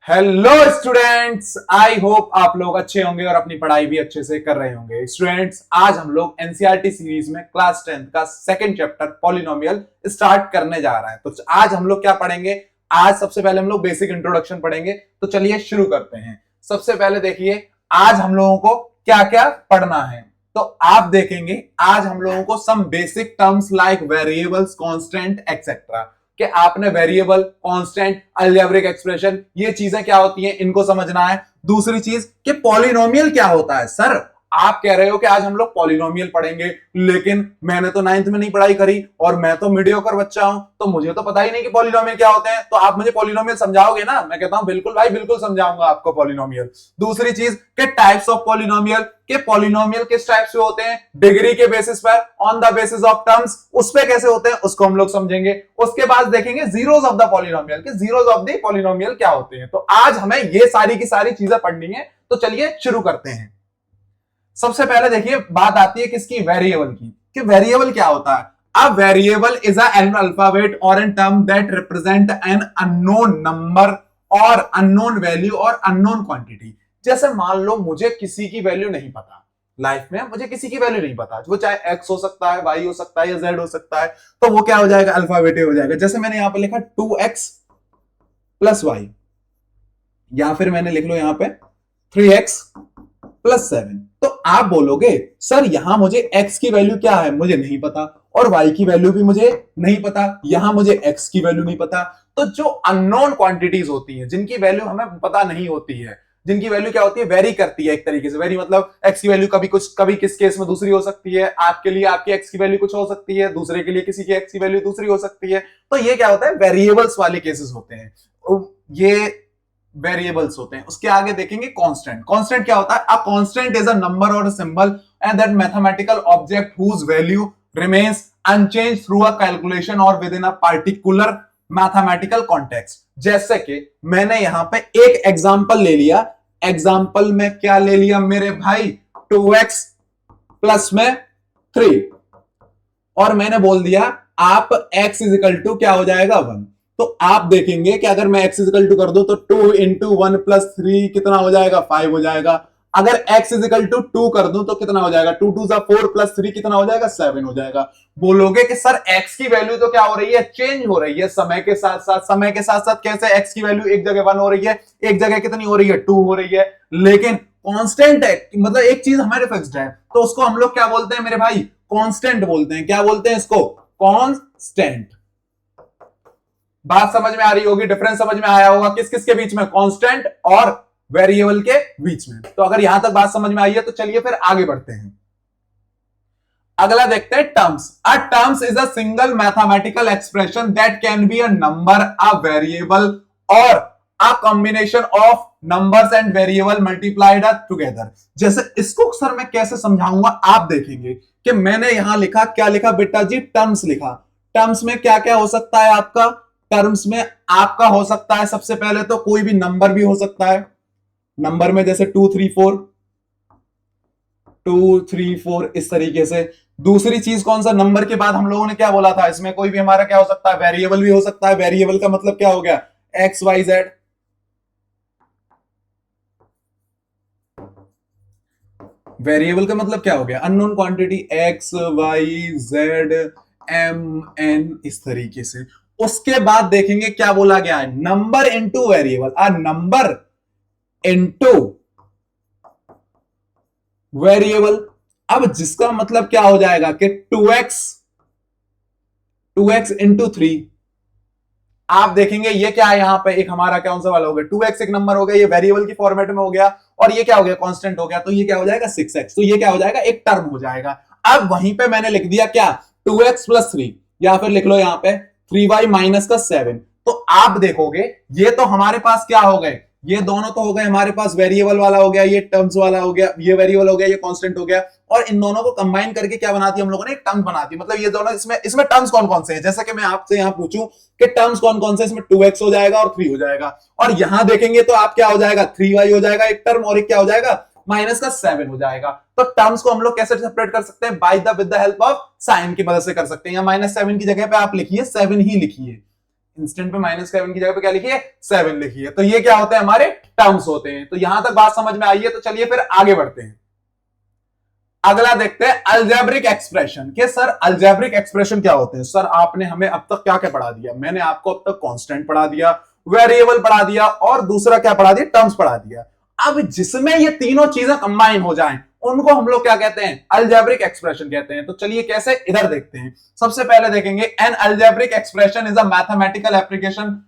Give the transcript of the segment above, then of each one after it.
Hello students, I hope आप लोग अच्छे होंगे और अपनी पढ़ाई भी अच्छे से कर रहे होंगे। स्टूडेंट्स, आज हम लोग एनसीईआरटी सीरीज में क्लास 10th का सेकंड चैप्टर पॉलिनोमियल स्टार्ट करने जा रहे हैं। तो आज हम लोग क्या पढ़ेंगे? आज सबसे पहले हम लोग बेसिक इंट्रोडक्शन पढ़ेंगे। तो चलिए शुरू करते हैं। सबसे पहले देखिए आज हम लोगों को क्या क्या पढ़ना है। तो आप देखेंगे आज हम लोगों को some basic terms like variables, constant etcetera कि आपने वेरिएबल, कांस्टेंट, अलजेब्रिक एक्सप्रेशन, ये चीजें क्या होती हैं इनको समझना है। दूसरी चीज कि पॉलिनोमियल क्या होता है। सर आप कह रहे हो कि आज हम लोग पॉलिनोमियल पढ़ेंगे, लेकिन मैंने तो 9th में नहीं पढ़ाई करी और मैं तो मीडियोकर बच्चा हूं, तो मुझे तो पता ही नहीं कि पॉलिनोमियल क्या होते हैं। तो आप मुझे पॉलिनोमियल समझाओगे ना? मैं कहता हूं बिल्कुल भाई, बिल्कुल समझाऊंगा आपको पॉलिनोमियल। दूसरी चीज के टाइप्स ऑफ पॉलिनोमियल, के पॉलिनोमियल किस टाइप से होते हैं, डिग्री के बेसिस पर, on the basis of terms, उस पे कैसे होते हैं उसको हम लोग समझेंगे। उसके बाद देखेंगे जीरोस ऑफ द पॉलिनोमियल, के जीरोस ऑफ द पॉलिनोमियल क्या होते हैं। तो आज हमें ये सारी की सारी चीजें पढ़नी है। तो चलिए शुरू करते हैं। सबसे पहले देखिए बात आती है किसकी? वेरिएबल की। कि वेरिएबल क्या होता है? A variable is an alphabet or a term that represent an unknown number or unknown value or unknown quantity। जैसे मान लो मुझे किसी की वैल्यू नहीं पता, लाइफ में मुझे किसी की वैल्यू नहीं पता, वो चाहे x हो सकता है, y हो सकता है या z हो सकता है, तो वो क्या हो जाएगा? अल्फाबेट हो जाएगा। जैसे मैंने यहां पर लिखा 2x प्लस वाई, या फिर मैंने लिख लो यहां पे 3x प्लस 7। तो आप बोलोगे सर यहां मुझे x की वैल्यू क्या है मुझे नहीं पता, और y की वैल्यू भी मुझे नहीं पता, यहां मुझे x की वैल्यू नहीं पता। तो जो अननोन क्वांटिटीज होती हैं, जिनकी वैल्यू हमें पता नहीं होती है, जिनकी वैल्यू क्या होती है? वेरी करती है एक तरीके से। वेरी मतलब x की वैल्यू कभी कुछ, कभी किस केस में दूसरी हो सकती है। आपके लिए आपकी x की वैल्यू कुछ हो सकती है, दूसरे के लिए किसी की x की वैल्यू दूसरी हो सकती है। तो ये क्या होता है? वेरिएबल्स वाले केसेस होते हैं, ये वेरिएबल्स होते हैं। उसके आगे देखेंगे कांस्टेंट। कांस्टेंट क्या होता है? A constant is a number और symbol and that mathematical object whose value remains unchanged through a calculation और within a particular mathematical context. जैसे कि मैंने यहां पे एक एग्जांपल ले लिया। एग्जांपल में क्या ले लिया मेरे भाई? 2x प्लस में 3, और मैंने बोल दिया आप x इज इक्वल टू क्या हो जाएगा? 1। तो आप देखेंगे कि अगर मैं x इज इक्वल टू कर दूं तो 2 इंटू 1 प्लस 3 कितना हो जाएगा? 5 हो जाएगा। अगर x इज इक्वल टू 2 कर दूं तो कितना हो जाएगा? 2 2 4 प्लस 3 कितना हो जाएगा? 7 हो जाएगा। बोलोगे कि सर x की वैल्यू तो क्या हो रही है? चेंज हो रही है समय के साथ साथ। समय के साथ साथ कैसे? x की वैल्यू एक जगह 1 हो रही है, एक जगह कितनी हो रही है? 2 हो रही है, लेकिन कांस्टेंट है, मतलब एक चीज हमारे फिक्स्ड है, तो उसको हम लोग क्या बोलते हैं मेरे भाई? कांस्टेंट बोलते हैं। क्या बोलते हैं इसको? कांस्टेंट। बात समझ में आ रही होगी, डिफरेंस समझ में आया होगा किस किस के बीच में? कांस्टेंट और वेरिएबल के बीच में। तो अगर यहां तक बात समझ में आई है तो चलिए फिर आगे बढ़ते हैं। अगला देखते हैं terms. A terms is a single mathematical expression that can be a number, a variable और a combination of numbers and variable multiplied together. जैसे इसको सर मैं कैसे समझाऊंगा, आप देखेंगे कि मैंने यहां लिखा, क्या लिखा बेटा जी? टर्म्स लिखा। टर्म्स में क्या क्या हो सकता है आपका? टर्म्स में आपका हो सकता है सबसे पहले तो कोई भी नंबर भी हो सकता है। नंबर में जैसे 2 3 4, 2 3 4 इस तरीके से। दूसरी चीज कौन सा? नंबर के बाद हम लोगों ने क्या बोला था? इसमें कोई भी हमारा क्या हो सकता है? वेरिएबल भी हो सकता है। वेरिएबल का मतलब क्या हो गया? X y Z. वेरिएबल का मतलब क्या हो गया? Unknown quantity, x y z m n, इस तरीके से। उसके बाद देखेंगे क्या बोला गया है? Number into variable. A number into variable. अब जिसका मतलब क्या हो जाएगा कि 2x इंटू 3। आप देखेंगे ये क्या है? यहां पे एक हमारा कौन सा वाला हो गया? 2x एक नंबर हो गया, ये वेरिएबल की फॉर्मेट में हो गया, और ये क्या हो गया? कांस्टेंट हो गया। तो ये क्या हो जाएगा? 6x। तो ये क्या हो जाएगा? एक टर्म हो जाएगा। अब वहीं पे मैंने लिख दिया क्या? 2x प्लस 3, या फिर लिख लो यहां पे 3y माइनस का 7। तो आप देखोगे ये तो हमारे पास क्या हो गए? ये दोनों तो हो गए हमारे पास, वेरिएबल वाला हो गया, ये टर्म्स वाला हो गया, ये वेरिएबल हो गया, ये कांस्टेंट हो गया, और इन दोनों को कंबाइन करके क्या बनाती हम लोगों ने? एक टर्म बनाती। मतलब ये दोनों, इसमें टर्म्स कौन कौन से हैं? जैसा कि मैं आपसे यहां पूछूं कि टर्म्स कौन कौन से? इसमें 2x हो जाएगा और 3 हो जाएगा, और यहां देखेंगे तो आप क्या हो जाएगा? 3y हो जाएगा एक टर्म, और एक क्या हो जाएगा? माइनस का 7 हो जाएगा। तो टर्म्स को हम लोग कैसे सेपरेट कर सकते हैं? By the with the help of sine की मदद से कर सकते हैं। या -7 की जगह पे आप लिखिए 7 ही लिखिए। इंस्टेंट पे -7 की जगह पे क्या लिखिए 7 लिखिए। तो ये क्या होते हैं हमारे टर्म्स होते हैं। तो यहां तक बात समझ में आई है, तो चलिए फिर आगे बढ़ते हैं। अगला देखते हैं अलजेब्रिक एक्सप्रेशन के सर अलजेब्रिक एक्सप्रेशन क्या होते हैं। सर आपने हमें अब तक क्या क्या पढ़ा दिया, मैंने आपको अब तक कांस्टेंट पढ़ा दिया, वेरिएबल पढ़ा दिया और दूसरा क्या पढ़ा दिया, टर्म्स पढ़ा दिया। अब जिसमें ये तीनों चीजें कंबाइन हो जाएं उनको हम लोग क्या कहते हैं, अलजेब्रिक एक्सप्रेशन कहते हैं। तो चलिए कैसे, इधर देखते हैं। सबसे पहले देखेंगे N algebraic expression is a mathematical application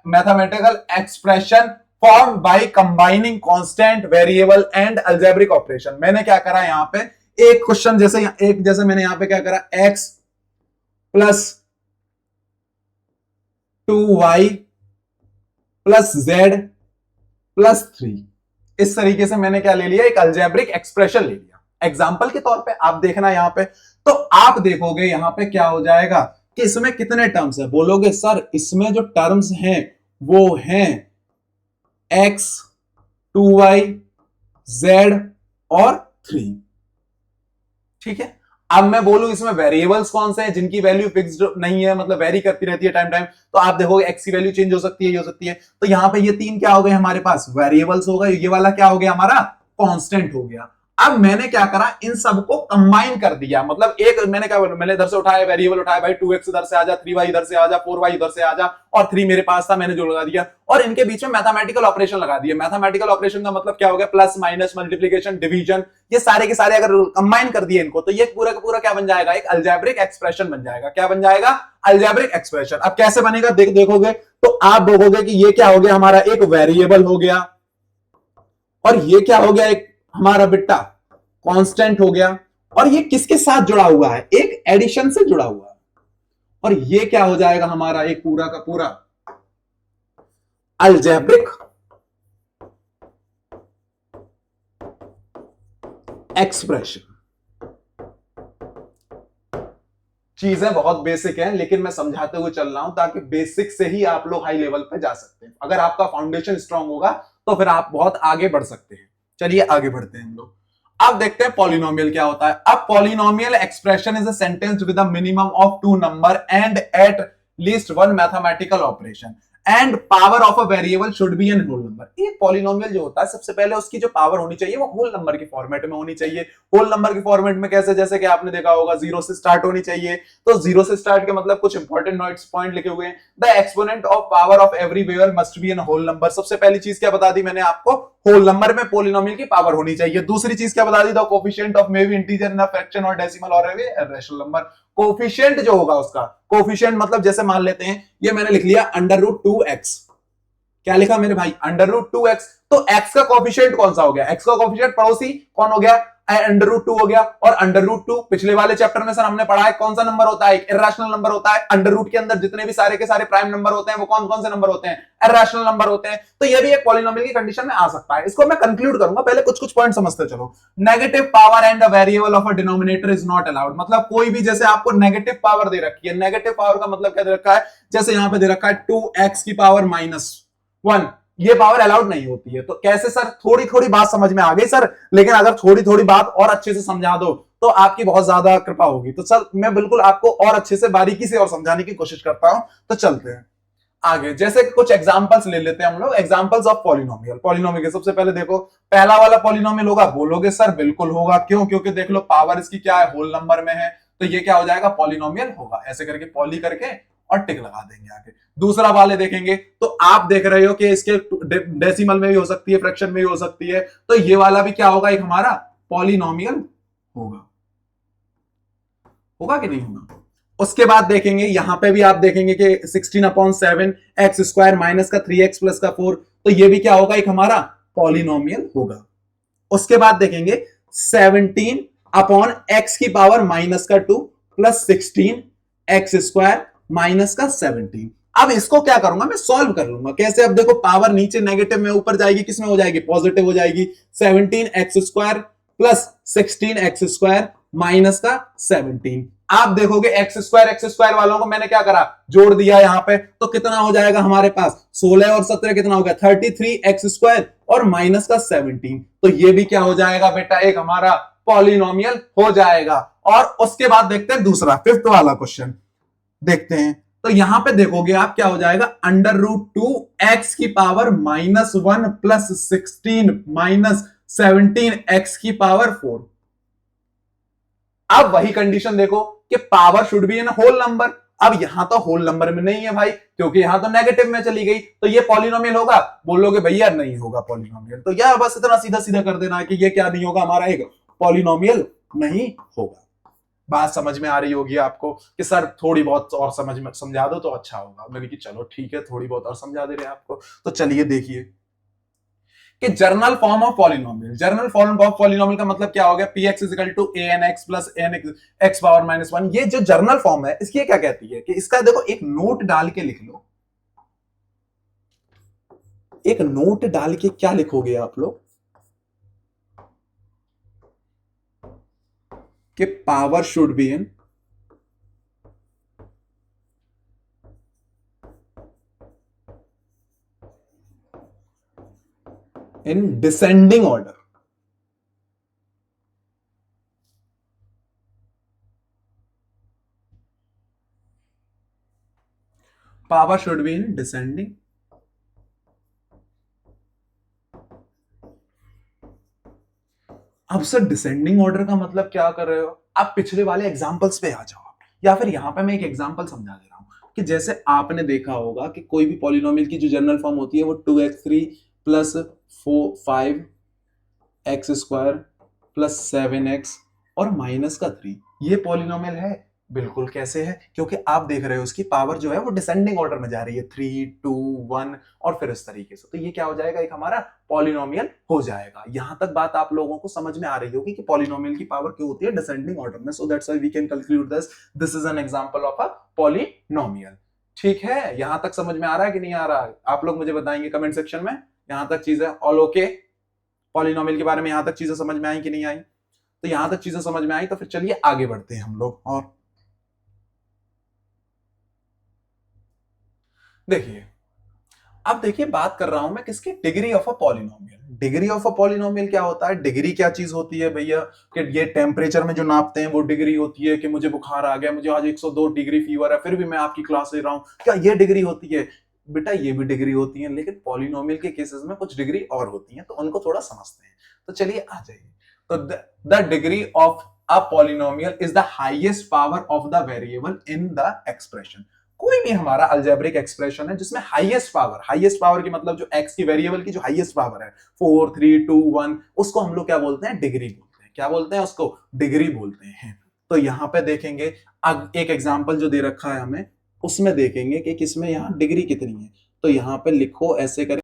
mathematical expression form by combining constant variable and algebraic operation. मैंने क्या करा यहां पे एक क्वेश्चन जैसे मैंने यहां पे क्या करा, x plus 2y plus z plus 3, इस तरीके से मैंने क्या ले लिया, एक अलजेब्रिक एक्सप्रेशन ले लिया एग्जाम्पल के तौर पे। आप देखना यहां पे, तो आप देखोगे यहां पे क्या हो जाएगा कि इसमें कितने टर्म्स है। बोलोगे सर इसमें जो टर्म्स हैं वो हैं x 2y z और 3, ठीक है। अब मैं बोलूं इसमें वेरिएबल्स कौन से हैं जिनकी वैल्यू फिक्स्ड नहीं है, मतलब वेरी करती रहती है टाइम टाइम, तो आप देखोगे x की वैल्यू चेंज हो सकती है, ये हो सकती है। तो यहां पे ये तीन क्या हो गए हमारे पास, वेरिएबल्स हो गए। ये वाला क्या हो गया हमारा, कांस्टेंट हो गया। अब मैंने क्या करा, इन सबको कंबाइन कर दिया, मतलब एक मैंने क्या बोला, मैंने इधर से उठाया वेरिएबल उठाया, भाई 2x इधर से आ जा, 3y इधर से आ जा, 4y इधर से आ जा, और 3 मेरे पास था मैंने जो लगा दिया, और इनके बीच में मैथमेटिकल ऑपरेशन लगा दिया। मैथमेटिकल ऑपरेशन का मतलब क्या हो गया, प्लस माइनस मल्टीप्लिकेशन डिवीजन, ये सारे के सारे अगर कंबाइन कर दिए इनको, तो ये पूरा का पूरा क्या बन जाएगा, एक अलजेब्रिक एक्सप्रेशन बन जाएगा। क्या बन जाएगा, अलजेब्रिक एक्सप्रेशन। अब कैसे बनेगा देखोगे तो आप देखोगे कि ये क्या हो गया हमारा, एक वेरिएबल हो गया, और ये क्या हो गया, एक हमारा बिट्टा कांस्टेंट हो गया, और ये किसके साथ जुड़ा हुआ है, एक एडिशन से जुड़ा हुआ है। और ये क्या हो जाएगा हमारा, एक पूरा का पूरा अलजेब्रिक एक्सप्रेशन। चीजें बहुत बेसिक हैं, लेकिन मैं समझाते हुए चल रहा हूं ताकि बेसिक से ही आप लोग हाई लेवल पे जा सकते हैं। अगर आपका फाउंडेशन स्ट्रांग होगा तो फिर आप बहुत आगे बढ़ सकते हैं। चलिए आगे बढ़ते हैं हम लोग। अब देखते हैं पॉलिनोमियल क्या होता है। अब polynomial expression is a sentence with a minimum of 2 number and at least one mathematical operation and power of a variable should be an whole number. एक पॉलिनोमियल जो होता है सबसे पहले उसकी जो पावर होनी चाहिए वो होल नंबर के फॉर्मेट में होनी चाहिए। होल नंबर के फॉर्मेट में कैसे, जैसे कि आपने देखा होगा 0 से स्टार्ट होनी चाहिए। तो 0 से स्टार्ट के मतलब कुछ इंपॉर्टेंट नोट्स पॉइंट लिखे हुए हैं। The exponent of power of every variable must be an whole number. सबसे पहली चीज क्या बता दी मैंने आपको, होल नंबर में पॉलिनोमियल की पावर होनी चाहिए। दूसरी चीज क्या बता दी, the coefficient of may be integer in a fraction और डेसिमल और रैशनल नंबर। कोफिशिएंट जो होगा उसका, कोफिशिएंट मतलब जैसे मान लेते हैं ये मैंने लिख लिया √2x, क्या लिखा मेरे भाई, √2x। तो x का कोफिशिएंट कौन सा हो गया, x का कोफिशिएंट पड़ोसी कौन हो गया, √2 हो गया। और √2 पिछले वाले चैप्टर में सर हमने पढ़ा है कौन सा नंबर होता है, एक इर्रेशनल नंबर होता है। अंडर रूट के अंदर जितने भी सारे के सारे प्राइम नंबर होते हैं वो कौन कौन से नंबर होते हैं, इर्रेशनल नंबर होते हैं। तो ये भी एक पॉलिनोमियल की कंडीशन में आ सकता है। इसको मैं कंक्लूड करूंगा, पहले कुछ कुछ पॉइंट समझते चलो। Negative power and a variable of a denominator is not allowed. मतलब कोई भी, जैसे आपको नेगेटिव पावर दे रखी है, नेगेटिव पावर का मतलब क्या दे रखा है, जैसे यहां पे दे रखा है 2x की पावर -1, ये पावर अलाउड नहीं होती है। तो कैसे सर, थोड़ी थोड़ी बात समझ में आ गई सर, लेकिन अगर थोड़ी थोड़ी बात और अच्छे से समझा दो तो आपकी बहुत ज्यादा कृपा होगी। तो सर मैं बिल्कुल आपको और अच्छे से बारीकी से और समझाने की कोशिश करता हूं। तो चलते हैं आगे, जैसे कुछ एग्जांपल्स ले लेते हैं हम लोग, एग्जांपल्स ऑफ पॉलिनोमियल। पॉलिनोमियल के सबसे पहले देखो, पहला वाला पॉलिनोमियल होगा, बोलोगे सर बिल्कुल होगा, क्यों, क्योंकि देख लो पावर इसकी क्या है, होल नंबर में है, तो ये क्या हो जाएगा, पॉलिनोमियल होगा। ऐसे करके पॉली करके और टिक लगा देंगे आगे। दूसरा वाले देखेंगे तो आप देख रहे हो कि इसके डेसिमल में भी हो सकती है, फ्रैक्शन में भी हो सकती है, तो ये वाला भी क्या होगा, एक हमारा पॉलिनोमियल होगा। होगा कि नहीं होगा। उसके बाद देखेंगे यहां पे भी आप देखेंगे कि 16/7 एक्स स्क्वायर माइनस का 3x प्लस का 4, तो ये भी क्या होगा, एक हमारा पॉलिनोमियल होगा। उसके बाद देखेंगे 17/x की power -2 plus 16 x square minus का 17। अब इसको क्या करूंगा मैं, सॉल्व कर लूंगा। कैसे, अब देखो पावर नीचे नेगेटिव में ऊपर जाएगी, किसमें हो जाएगी, पॉजिटिव हो जाएगी। 17x square plus 16x square minus का 17। आप देखोगे एक्स स्क्वायर वालों को मैंने क्या करा, जोड़ दिया यहां पे, तो कितना हो जाएगा हमारे पास, 16 और 17 कितना हो गया, 33x स्क्वायर और माइनस का 17। तो ये भी क्या हो जाएगा बेटा, एक हमारा पॉलिनोमियल हो जाएगा। और उसके बाद देखते हैं दूसरा, फिफ्थ वाला क्वेश्चन देखते हैं। तो यहां पे देखोगे आप क्या हो जाएगा, √2 x⁻⁻1 प्लस 16 - 17 x⁻⁴। अब वही कंडीशन देखो कि power should be in whole number. अब यहां तो होल नंबर में नहीं है भाई, क्योंकि यहां तो नेगेटिव में चली गई, तो ये पॉलिनोमियल होगा? बोलोगे भैया नहीं होगा पॉलिनोमियल। तो यह बस इतना सीधा सीधा कर देना है कि ये क्या नहीं होगा, हमारा एक पॉलिनोमियल नहीं होगा। बात समझ में आ रही होगी आपको कि सर थोड़ी बहुत और समझा दो तो अच्छा होगा। मैंने कि चलो ठीक है, थोड़ी बहुत और समझा दे रहे हैं आपको। तो चलिए देखिए कि journal form of polynomial, journal form of polynomial का मतलब क्या हो गया, px is equal to an(x plus n(x⁻⁻1). ये जो जर्नल फॉर्म है इसकी क्या कहती है कि इसका देखो एक नोट डाल के लिख लो। एक नोट डाल के क्या लिखोगे आप लोग कि power should be in descending order. Power should be in descending. अब सर डिसेंडिंग ऑर्डर का मतलब क्या कर रहे हो आप, पिछले वाले एग्जांपल्स पे आ जाओ, या फिर यहां पे मैं एक एग्जांपल समझा दे रहा हूं कि जैसे आपने देखा होगा कि कोई भी पॉलिनोमियल की जो जनरल फॉर्म होती है वो 2x3 plus 5x² plus 7x और -3, ये पॉलिनोमियल है। बिल्कुल कैसे है, क्योंकि आप देख रहे हो उसकी पावर जो है वो डिसेंडिंग ऑर्डर में जा रही है, 3 2 1 और फिर इस तरीके से। तो ये क्या हो जाएगा, एक हमारा पॉलिनोमियल हो जाएगा। यहां तक बात आप लोगों को समझ में आ रही होगी कि पॉलिनोमियल की पावर क्यों होती है डिसेंडिंग ऑर्डर में। So that's why we can conclude this is an example of a polynomial. ठीक है, यहां तक समझ में आ रहा है कि नहीं आ रहा है? आप लोग मुझे बताएंगे कमेंट सेक्शन में। यहां तक चीजें ऑल ओके, पॉलिनोमियल के बारे में यहां तक चीजें समझ में आई कि नहीं आई? तो यहां तक चीजें समझ में आई तो फिर चलिए आगे बढ़ते हैं हम लोग। और देखिए, अब देखिए बात कर रहा हूं मैं किसकी, degree of a polynomial. Degree of a polynomial क्या होता है, डिग्री क्या चीज होती है भैया, कि ये टेम्परेचर में जो नापते हैं वो डिग्री होती है। कि मुझे बुखार आ गया, मुझे आज 102 डिग्री फीवर है, फिर भी मैं आपकी क्लास ले रहा हूं, क्या ये डिग्री होती है? बेटा ये भी डिग्री होती है, लेकिन पॉलिनोमियल के केसेस में कुछ डिग्री और होती है, तो उनको थोड़ा समझते हैं। तो चलिए आ जाइए। तो the degree of a polynomial is the highest power of the variable in the expression. कोई भी हमारा अलजेब्रिक एक्सप्रेशन है जिसमें हाईएस्ट पावर की मतलब जो एक्स की वेरिएबल की जो हाईएस्ट पावर है 4 3 2 1, उसको हम लोग क्या बोलते हैं, डिग्री बोलते हैं। क्या बोलते हैं उसको, डिग्री बोलते हैं। तो यहां पे देखेंगे, अब एक एग्जांपल जो दे रखा है हमें उसमें देखेंगे कि किसमें यहां डिग्री कितनी है। तो यहां पे लिखो ऐसे कर